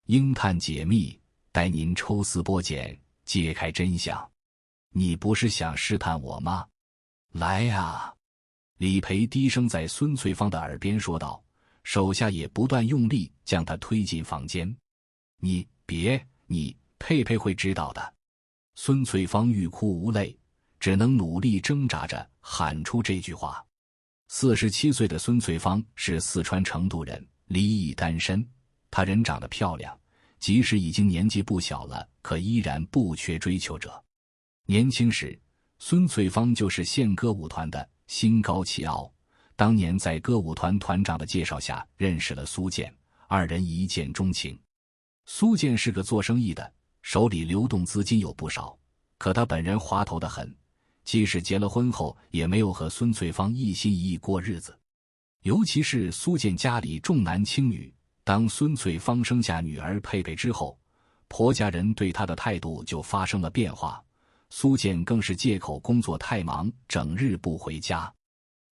鹰探解密，待您抽丝剥茧，揭开真相。你不是想试探我吗？来呀！李培低声在孙翠芳的耳边说道，手下也不断用力将她推进房间。你别，你佩佩会知道的。孙翠芳欲哭无泪，只能努力挣扎着喊出这句话。47岁的孙翠芳是四川成都人，离异单身。她人长得漂亮，即使已经年纪不小了，可依然不缺追求者。年轻时，孙翠芳就是县歌舞团的心高气傲。当年在歌舞团团长的介绍下认识了苏建，二人一见钟情。苏建是个做生意的，手里流动资金有不少，可他本人滑头得很，即使结了婚后也没有和孙翠芳一心一意过日子。尤其是苏建家里重男轻女，当孙翠芳生下女儿佩佩之后，婆家人对她的态度就发生了变化。苏建更是借口工作太忙，整日不回家。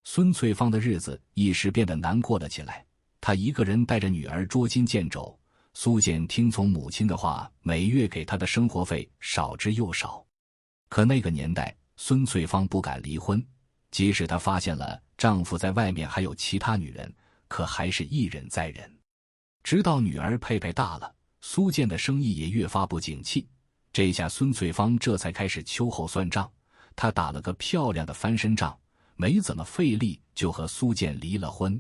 孙翠芳的日子一时变得难过了起来，她一个人带着女儿捉襟见肘。苏建听从母亲的话，每月给她的生活费少之又少。可那个年代，孙翠芳不敢离婚，即使她发现了丈夫在外面还有其他女人，可还是一忍再忍。直到女儿佩佩大了，苏建的生意也越发不景气。这下孙翠芳这才开始秋后算账，她打了个漂亮的翻身仗，没怎么费力就和苏建离了婚。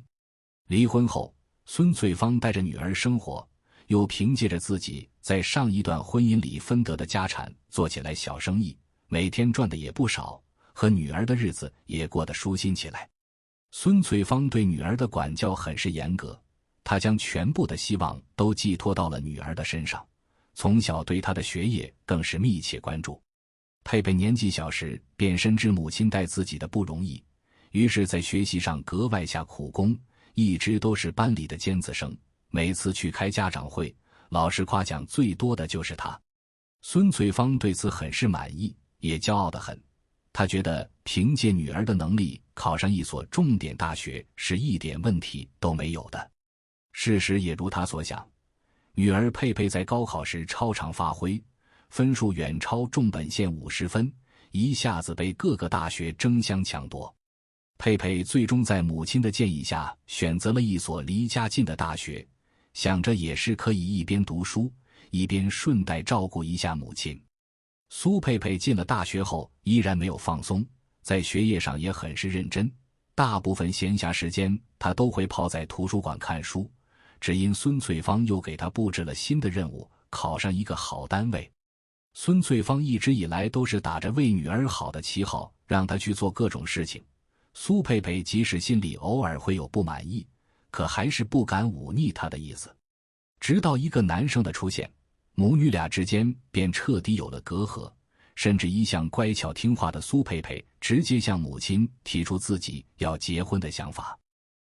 离婚后，孙翠芳带着女儿生活，又凭借着自己在上一段婚姻里分得的家产做起来小生意，每天赚的也不少，和女儿的日子也过得舒心起来。孙翠芳对女儿的管教很是严格，她将全部的希望都寄托到了女儿的身上，从小对她的学业更是密切关注。佩佩年纪小时便深知母亲带自己的不容易，于是在学习上格外下苦功，一直都是班里的尖子生。每次去开家长会，老师夸奖最多的就是她。孙翠芳对此很是满意，也骄傲得很。她觉得凭借女儿的能力考上一所重点大学是一点问题都没有的。事实也如她所想，女儿佩佩在高考时超常发挥，分数远超重本线50分，一下子被各个大学争相抢夺。佩佩最终在母亲的建议下选择了一所离家近的大学，想着也是可以一边读书一边顺带照顾一下母亲。苏佩佩进了大学后依然没有放松，在学业上也很是认真，大部分闲暇时间她都会泡在图书馆看书，只因孙翠芳又给她布置了新的任务，考上一个好单位。孙翠芳一直以来都是打着为女儿好的旗号让她去做各种事情，苏佩佩即使心里偶尔会有不满意，可还是不敢忤逆她的意思。直到一个男生的出现，母女俩之间便彻底有了隔阂，甚至一向乖巧听话的苏佩佩直接向母亲提出自己要结婚的想法。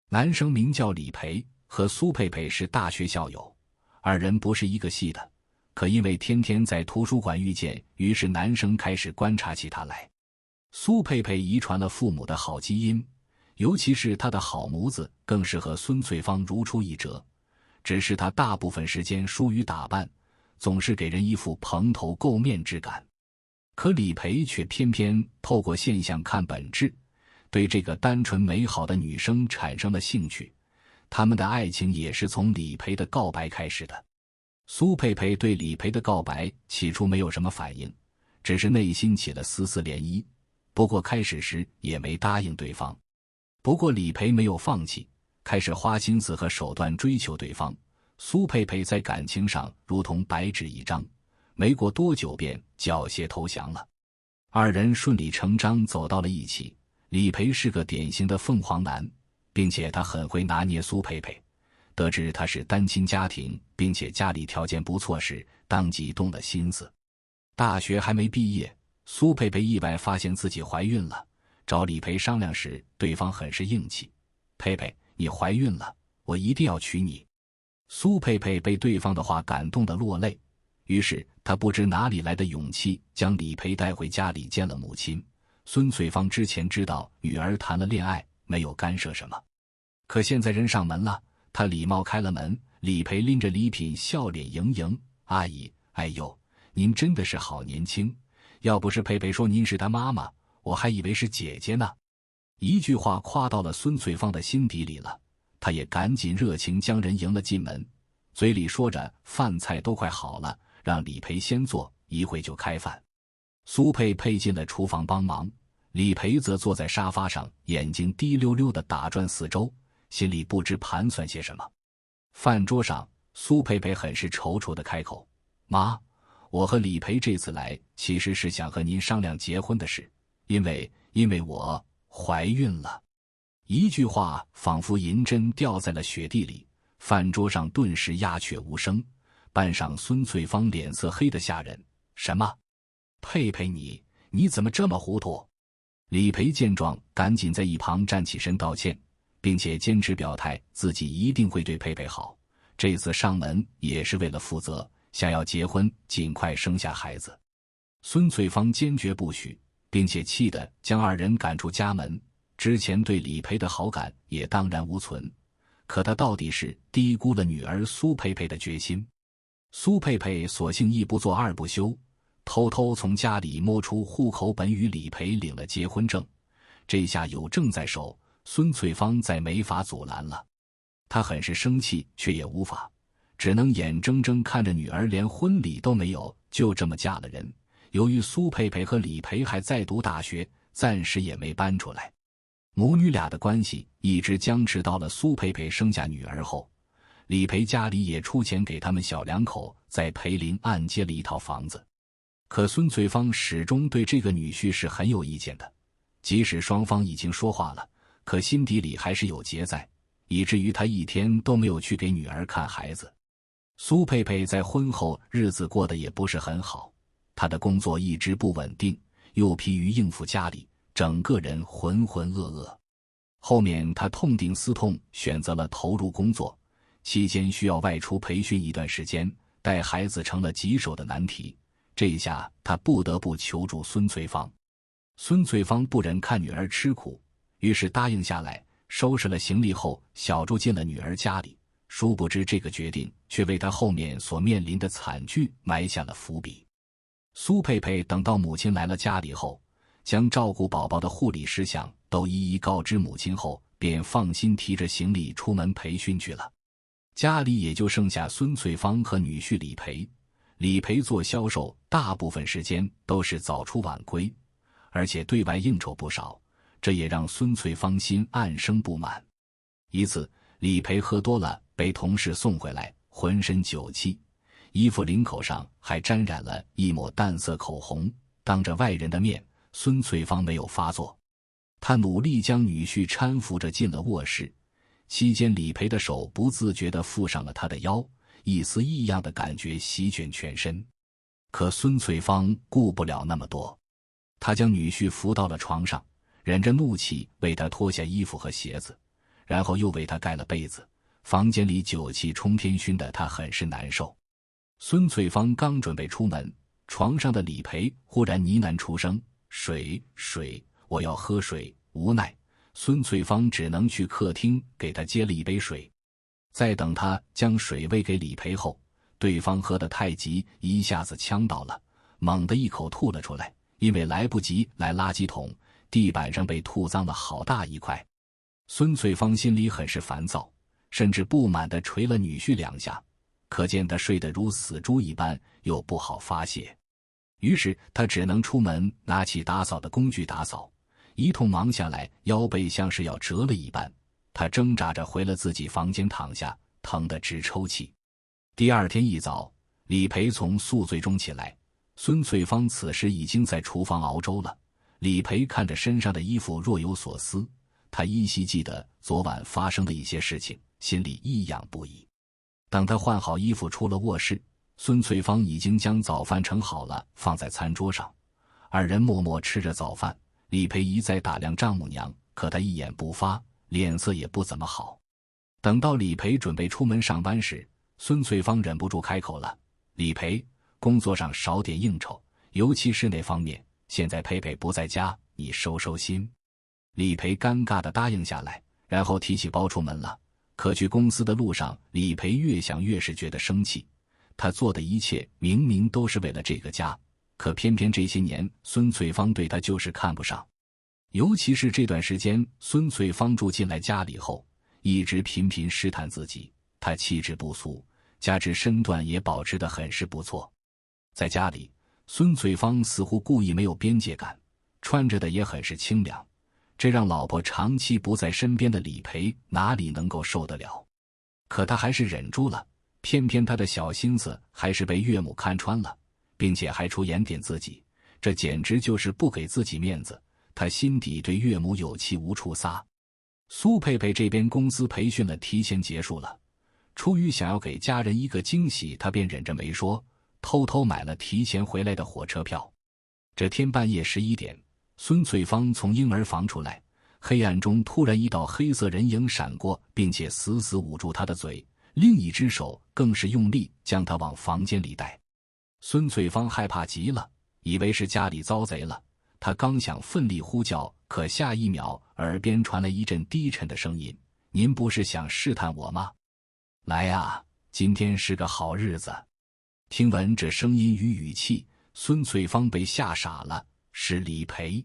男生名叫李培，和苏佩佩是大学校友，二人不是一个系的，可因为天天在图书馆遇见，于是男生开始观察起他来。苏佩佩遗传了父母的好基因，尤其是她的好模子更是和孙翠芳如出一辙，只是她大部分时间疏于打扮，总是给人一副蓬头垢面之感。可李培却偏偏透过现象看本质，对这个单纯美好的女生产生了兴趣。他们的爱情也是从李培的告白开始的。苏佩佩对李培的告白起初没有什么反应，只是内心起了丝丝涟漪，不过开始时也没答应对方。不过李培没有放弃，开始花心思和手段追求对方。苏佩佩在感情上如同白纸一张，没过多久便缴械投降了。二人顺理成章走到了一起。李培是个典型的凤凰男，并且他很会拿捏苏佩佩。得知他是单亲家庭，并且家里条件不错时，当即动了心思。大学还没毕业，苏佩佩意外发现自己怀孕了，找李培商量时，对方很是硬气：“佩佩，你怀孕了，我一定要娶你。”苏佩佩被对方的话感动得落泪，于是他不知哪里来的勇气，将李培带回家里见了母亲。孙翠芳之前知道女儿谈了恋爱，没有干涉什么，可现在人上门了，他礼貌开了门，李培拎着礼品，笑脸盈盈：“阿姨，哎呦，您真的是好年轻，要不是佩佩说您是她妈妈，我还以为是姐姐呢。”一句话夸到了孙翠芳的心底里了，她也赶紧热情将人迎了进门，嘴里说着饭菜都快好了，让李培先坐，一会就开饭。苏佩佩进了厨房帮忙，李培则坐在沙发上，眼睛滴溜溜地打转四周，心里不知盘算些什么。饭桌上，苏佩佩很是踌躇地开口：“妈，我和李培这次来其实是想和您商量结婚的事，因为我怀孕了。”一句话仿佛银针掉在了雪地里，饭桌上顿时鸦雀无声，半晌孙翠芳脸色黑得吓人：“什么？佩佩你怎么这么糊涂？”李培见状赶紧在一旁站起身道歉，并且坚持表态自己一定会对佩佩好，这次上门也是为了负责，想要结婚尽快生下孩子。孙翠芳坚决不许，并且气得将二人赶出家门，之前对李培的好感也荡然无存，可他到底是低估了女儿苏佩佩的决心。苏佩佩索性一不做二不休，偷偷从家里摸出户口本与李培领了结婚证，这下有证在手，孙翠芳再没法阻拦了。她很是生气，却也无法，只能眼睁睁看着女儿连婚礼都没有，就这么嫁了人。由于苏佩佩和李培还在读大学，暂时也没搬出来，母女俩的关系一直僵持到了苏佩佩生下女儿后，李培家里也出钱给他们小两口在培林按揭了一套房子。可孙翠芳始终对这个女婿是很有意见的，即使双方已经说话了，可心底里还是有结在，以至于她一天都没有去给女儿看孩子。苏佩佩在婚后日子过得也不是很好，她的工作一直不稳定，又疲于应付家里，整个人浑浑噩噩。后面她痛定思痛，选择了投入工作，期间需要外出培训一段时间，带孩子成了棘手的难题。这下他不得不求助孙翠芳。孙翠芳不忍看女儿吃苦，于是答应下来，收拾了行李后小住进了女儿家里。殊不知这个决定却为他后面所面临的惨剧埋下了伏笔。苏佩佩等到母亲来了家里后，将照顾宝宝的护理事项都一一告知母亲后，便放心提着行李出门培训去了。家里也就剩下孙翠芳和女婿李培。李培做销售，大部分时间都是早出晚归，而且对外应酬不少，这也让孙翠芳心暗生不满。一次，李培喝多了，被同事送回来，浑身酒气，衣服领口上还沾染了一抹淡色口红。当着外人的面，孙翠芳没有发作，她努力将女婿搀扶着进了卧室，期间李培的手不自觉地附上了她的腰，一丝异样的感觉席卷全身。可孙翠芳顾不了那么多，她将女婿扶到了床上，忍着怒气为他脱下衣服和鞋子，然后又为他盖了被子。房间里酒气冲天，熏得他很是难受。孙翠芳刚准备出门，床上的李培忽然呢喃出声：“水，水，我要喝水。”无奈孙翠芳只能去客厅给他接了一杯水。再等他将水喂给李培后，对方喝得太急，一下子呛到了，猛地一口吐了出来。因为来不及来垃圾桶，地板上被吐脏了好大一块。孙翠芳心里很是烦躁，甚至不满地捶了女婿2下，可见他睡得如死猪一般，又不好发泄。于是他只能出门拿起打扫的工具打扫，一通忙下来，腰背像是要折了一般。他挣扎着回了自己房间躺下，疼得直抽泣。第二天一早，李培从宿醉中起来，孙翠芳此时已经在厨房熬粥了。李培看着身上的衣服若有所思，他依稀记得昨晚发生的一些事情，心里异样不已。等他换好衣服出了卧室，孙翠芳已经将早饭盛好了，放在餐桌上。二人默默吃着早饭，李培一再打量丈母娘，可他一言不发，脸色也不怎么好。等到李培准备出门上班时，孙翠芳忍不住开口了：“李培，工作上少点应酬，尤其是那方面，现在佩佩不在家，你收收心。”李培尴尬地答应下来，然后提起包出门了。可去公司的路上，李培越想越是觉得生气。他做的一切明明都是为了这个家，可偏偏这些年孙翠芳对他就是看不上。尤其是这段时间，孙翠芳住进来家里后，一直频频试探自己。她气质不俗，加之身段也保持得很是不错。在家里，孙翠芳似乎故意没有边界感，穿着的也很是清凉，这让老婆长期不在身边的李培哪里能够受得了。可他还是忍住了，偏偏他的小心思还是被岳母看穿了，并且还出言点自己，这简直就是不给自己面子。他心底对岳母有气无处撒。苏佩佩这边公司培训了提前结束了，出于想要给家人一个惊喜，他便忍着没说，偷偷买了提前回来的火车票。这天半夜11点，孙翠芳从婴儿房出来，黑暗中突然一道黑色人影闪过，并且死死捂住她的嘴，另一只手更是用力将她往房间里带。孙翠芳害怕极了，以为是家里遭贼了，她刚想奋力呼叫，可下一秒耳边传来一阵低沉的声音：“您不是想试探我吗？来呀，今天是个好日子。”听闻这声音与语气，孙翠芳被吓傻了，是李培。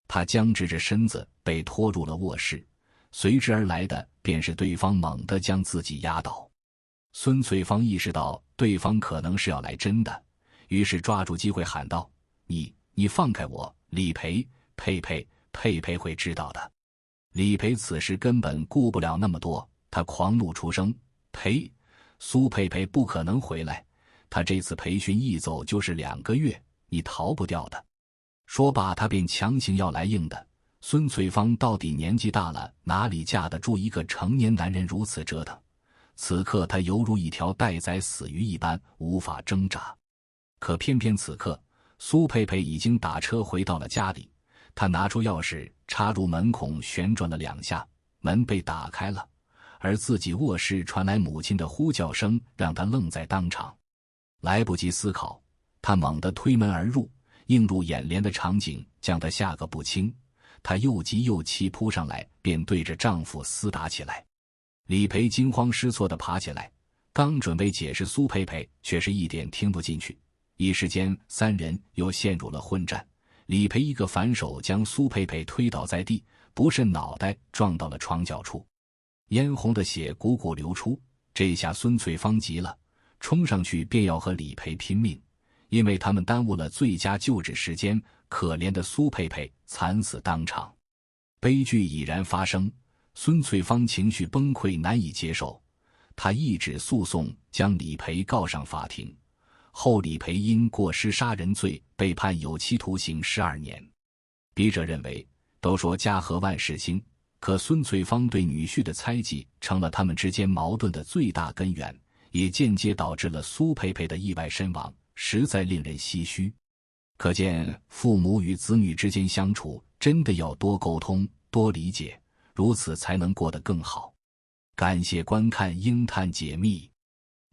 他僵直着身子被拖入了卧室，随之而来的便是对方猛地将自己压倒。孙翠芳意识到对方可能是要来真的，于是抓住机会喊道：“你放开我！李培，佩佩会知道的。”李培此时根本顾不了那么多，他狂怒出声：“呸！苏佩佩不可能回来，他这次培训一走就是2个月，你逃不掉的。”说罢他便强行要来硬的。孙翠芳到底年纪大了，哪里架得住一个成年男人如此折腾？此刻他犹如一条待宰死鱼一般，无法挣扎。可偏偏此刻苏佩佩已经打车回到了家里，她拿出钥匙插入门孔，旋转了2下，门被打开了，而自己卧室传来母亲的呼叫声，让她愣在当场。来不及思考，她猛地推门而入，映入眼帘的场景将她吓个不轻。她又急又气扑上来，便对着丈夫厮打起来。李培惊慌失措地爬起来，刚准备解释苏佩佩，却是一点听不进去。一时间3人又陷入了混战。李培一个反手将苏佩佩推倒在地，不慎脑袋撞到了床角处，嫣红的血汩汩流出。这下孙翠芳急了，冲上去便要和李培拼命。因为他们耽误了最佳救治时间，可怜的苏佩佩惨死当场。悲剧已然发生，孙翠芳情绪崩溃，难以接受，她一纸诉讼将李培告上法庭。后李培因过失杀人罪被判有期徒刑12年。笔者认为，都说家和万事兴，可孙翠芳对女婿的猜忌成了他们之间矛盾的最大根源，也间接导致了苏佩佩的意外身亡，实在令人唏嘘。可见父母与子女之间相处真的要多沟通多理解，如此才能过得更好。感谢观看鹰探解密，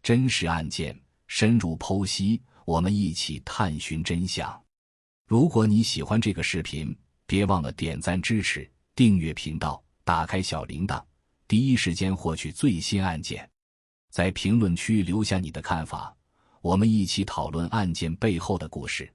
真实案件深入剖析，我们一起探寻真相。如果你喜欢这个视频，别忘了点赞支持，订阅频道，打开小铃铛，第一时间获取最新案件。在评论区留下你的看法，我们一起讨论案件背后的故事。